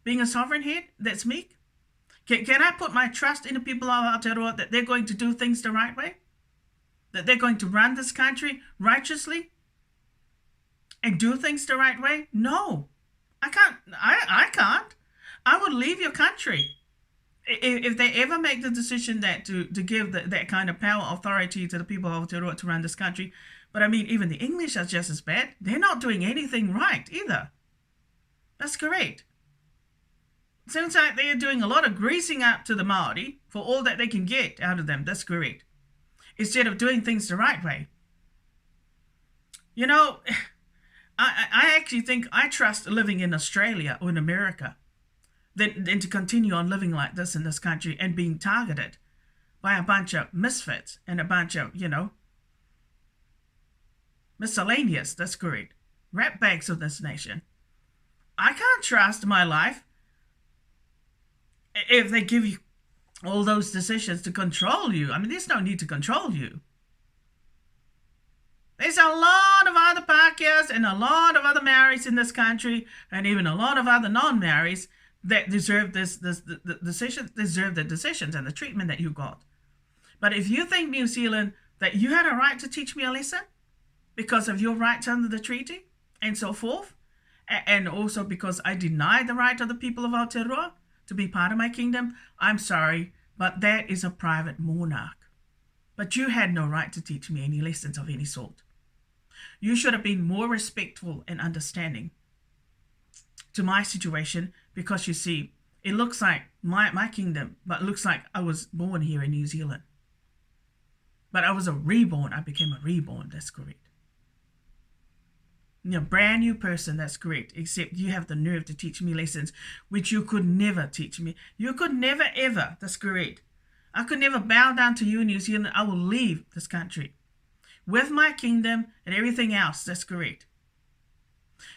Being a sovereign head that's meek? Can I put my trust in the people of Aotearoa that they're going to do things the right way? That they're going to run this country righteously? And do things the right way? No, I can't. I can't. I would leave your country. If they ever make the decision that to give that kind of power, authority to the people of Aotearoa to run this country. But I mean, even the English are just as bad. They're not doing anything right either. That's correct. Seems like they are doing a lot of greasing up to the Māori for all that they can get out of them. That's correct. Instead of doing things the right way. I actually think I trust living in Australia or in America than to continue on living like this in this country and being targeted by a bunch of misfits and a bunch of, miscellaneous, that's correct, rat bags of this nation. I can't trust my life if they give you all those decisions to control you. I mean, there's no need to control you. There's a lot of other Pākehās and a lot of other Maoris in this country, and even a lot of other non-Maoris that deserve the decisions and the treatment that you got. But if you think, New Zealand, that you had a right to teach me a lesson because of your rights under the treaty and so forth, and also because I denied the right of the people of Aotearoa to be part of my kingdom, I'm sorry, but that is a private monarch. But you had no right to teach me any lessons of any sort. You should have been more respectful and understanding to my situation, because you see, it looks like my kingdom, but it looks like I was born here in New Zealand. But I was a reborn. I became a reborn. That's correct. You're a brand new person. That's correct. Except you have the nerve to teach me lessons which you could never teach me. You could never, ever. That's correct. I could never bow down to you in New Zealand. I will leave this country with my kingdom and everything else. That's correct.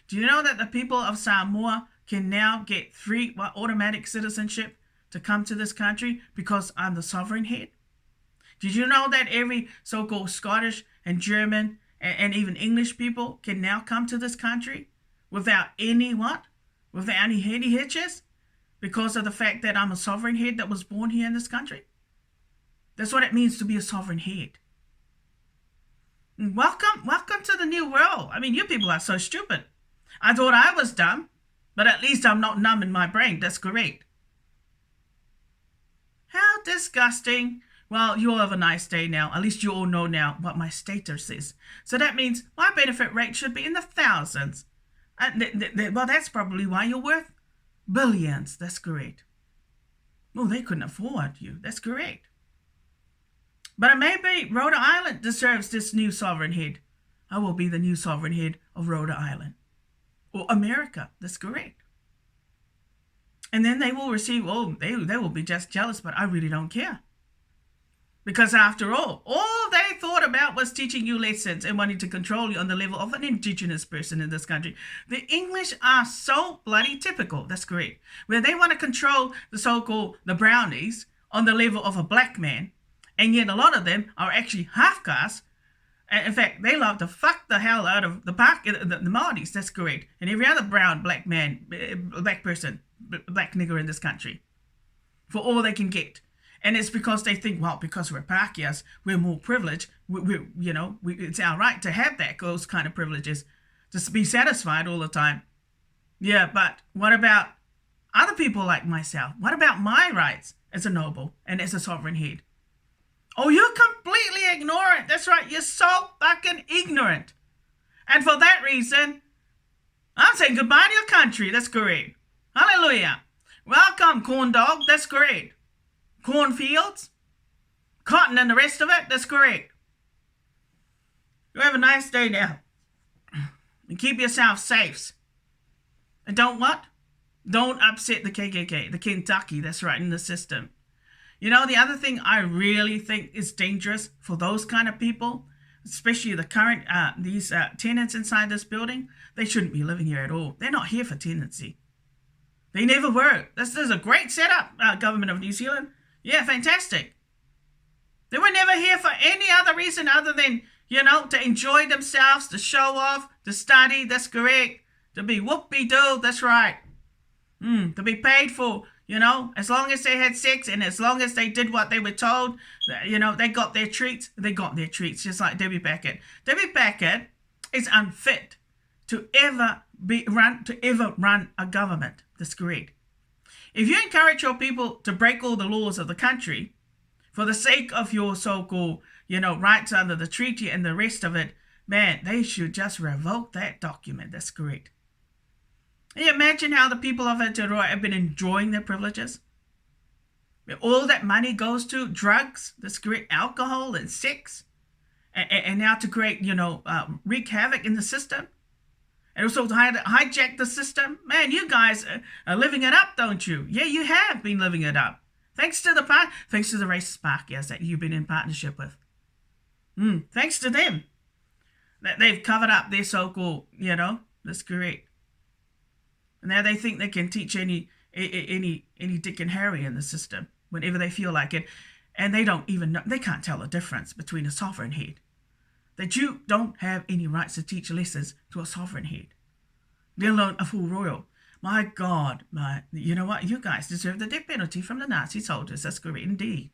Do you know that the people of Samoa can now get free automatic citizenship to come to this country because I'm the sovereign head? Did you know that every so-called Scottish and German and even English people can now come to this country without any Without any hitches? Because of the fact that I'm a sovereign head that was born here in this country? That's what it means to be a sovereign head. Welcome to the new world. I mean, you people are so stupid. I thought I was dumb, but at least I'm not numb in my brain. That's correct. How disgusting. Well, you all have a nice day now. At least you all know now what my status is. So that means my benefit rate should be in the thousands. Well, that's probably why you're worth billions. That's correct. Oh, they couldn't afford you. That's correct. But maybe Rhode Island deserves this new sovereign head. I will be the new sovereign head of Rhode Island. Or America. That's correct. And then they will receive, they will be just jealous, but I really don't care. Because after all they thought about was teaching you lessons and wanting to control you on the level of an indigenous person in this country. The English are so bloody typical, that's correct. Where they want to control the so-called the brownies on the level of a black man, and yet a lot of them are actually half-caste. And in fact, they love to fuck the hell out of the Māoris, that's correct. And every other brown black man, black person, black nigger in this country, for all they can get. And it's because they think, well, because we're Pākehās, we're more privileged. It's our right to have those kind of privileges, to be satisfied all the time. Yeah, but what about other people like myself? What about my rights as a noble and as a sovereign head? Oh, you're completely ignorant. That's right. You're so fucking ignorant. And for that reason, I'm saying goodbye to your country. That's correct. Hallelujah. Welcome, corn dog. That's correct. Cornfields, cotton and the rest of it, that's correct. You have a nice day now. And keep yourself safe. And don't upset the KKK, the Kentucky, that's right, in the system. You know, the other thing I really think is dangerous for those kind of people, especially the current, these tenants inside this building, they shouldn't be living here at all. They're not here for tenancy. They never were. This is a great setup, government of New Zealand. Yeah, fantastic. They were never here for any other reason other than, to enjoy themselves, to show off, to study, that's correct. To be whoopee-doo, that's right. To be paid for, as long as they had sex and as long as they did what they were told, they got their treats. They got their treats, just like Debbie Packett. Debbie Packett is unfit to ever run a government, that's correct. If you encourage your people to break all the laws of the country for the sake of your so-called, rights under the treaty and the rest of it, man, they should just revoke that document. That's correct. Can you imagine how the people of Aotearoa have been enjoying their privileges? All that money goes to drugs, that's correct, alcohol and sex, and now to create, wreak havoc in the system. And also to hijack the system. Man, you guys are living it up, don't you? Yeah, you have been living it up. Thanks to the racist Pākehās that you've been in partnership with. Thanks to them. That they've covered up their so-called, that's correct. And now they think they can teach any Dick and Harry in the system whenever they feel like it. And they don't even know, they can't tell the difference between a sovereign head. That you don't have any rights to teach lessons to a sovereign head, let alone a full royal. My God, you know what? You guys deserve the death penalty from the Nazi soldiers. That's correct indeed.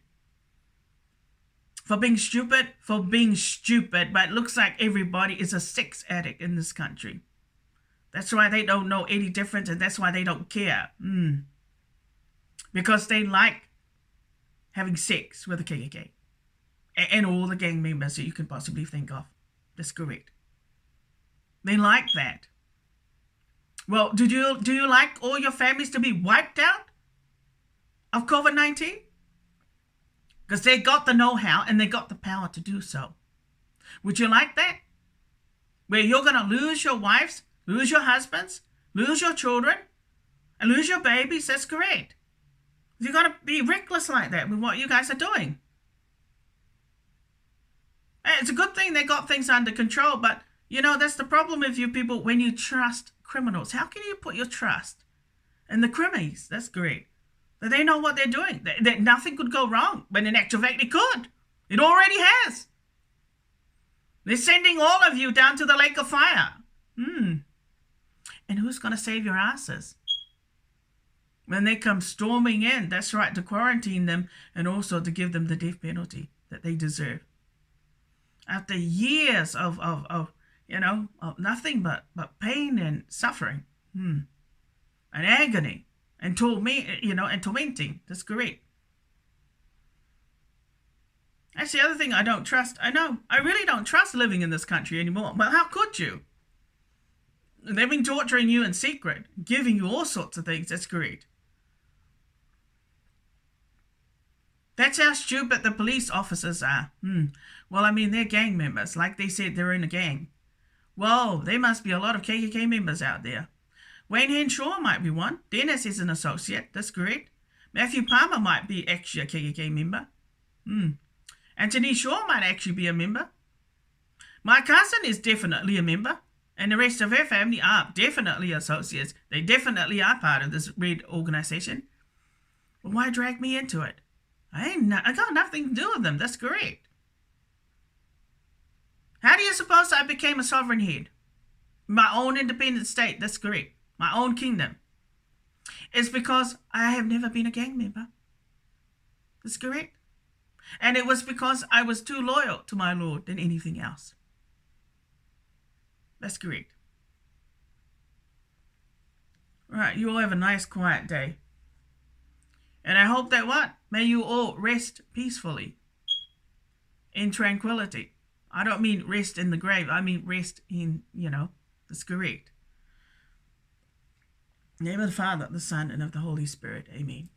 For being stupid, but it looks like everybody is a sex addict in this country. That's why they don't know any difference, and that's why they don't care. Because they like having sex with the KKK. And all the gang members that you can possibly think of. That's correct. They like that. Well, do you like all your families to be wiped out of COVID-19? Because they got the know-how and they got the power to do so. Would you like that? Where you're going to lose your wives, lose your husbands, lose your children, and lose your babies? That's correct. You're going to be reckless like that with what you guys are doing. It's a good thing they got things under control, but, that's the problem with you people when you trust criminals. How can you put your trust in the crimmies? That's great. That they know what they're doing. That nothing could go wrong, when in actual fact it could. It already has. They're sending all of you down to the lake of fire. And who's going to save your asses? When they come storming in, that's right, to quarantine them and also to give them the death penalty that they deserve. After years of nothing but pain and suffering, and agony, and tormenting. That's correct. That's the other thing I don't trust. I know, I really don't trust living in this country anymore. But how could you? They've been torturing you in secret, giving you all sorts of things. That's correct. That's how stupid the police officers are. Well, I mean, they're gang members. Like they said, they're in a gang. Whoa, there must be a lot of KKK members out there. Wayne Henshaw might be one. Dennis is an associate. That's correct. Matthew Palmer might be actually a KKK member. Anthony Shaw might actually be a member. My cousin is definitely a member. And the rest of her family are definitely associates. They definitely are part of this red organization. Well, why drag me into it? I got nothing to do with them. That's correct. How do you suppose I became a sovereign head? My own independent state. That's correct. My own kingdom. It's because I have never been a gang member. That's correct. And it was because I was too loyal to my Lord than anything else. That's correct. All right, you all have a nice quiet day. And I hope that what? May you all rest peacefully. In tranquility. I don't mean rest in the grave. I mean rest in, that's correct. In the name of the Father, the Son, and of the Holy Spirit. Amen.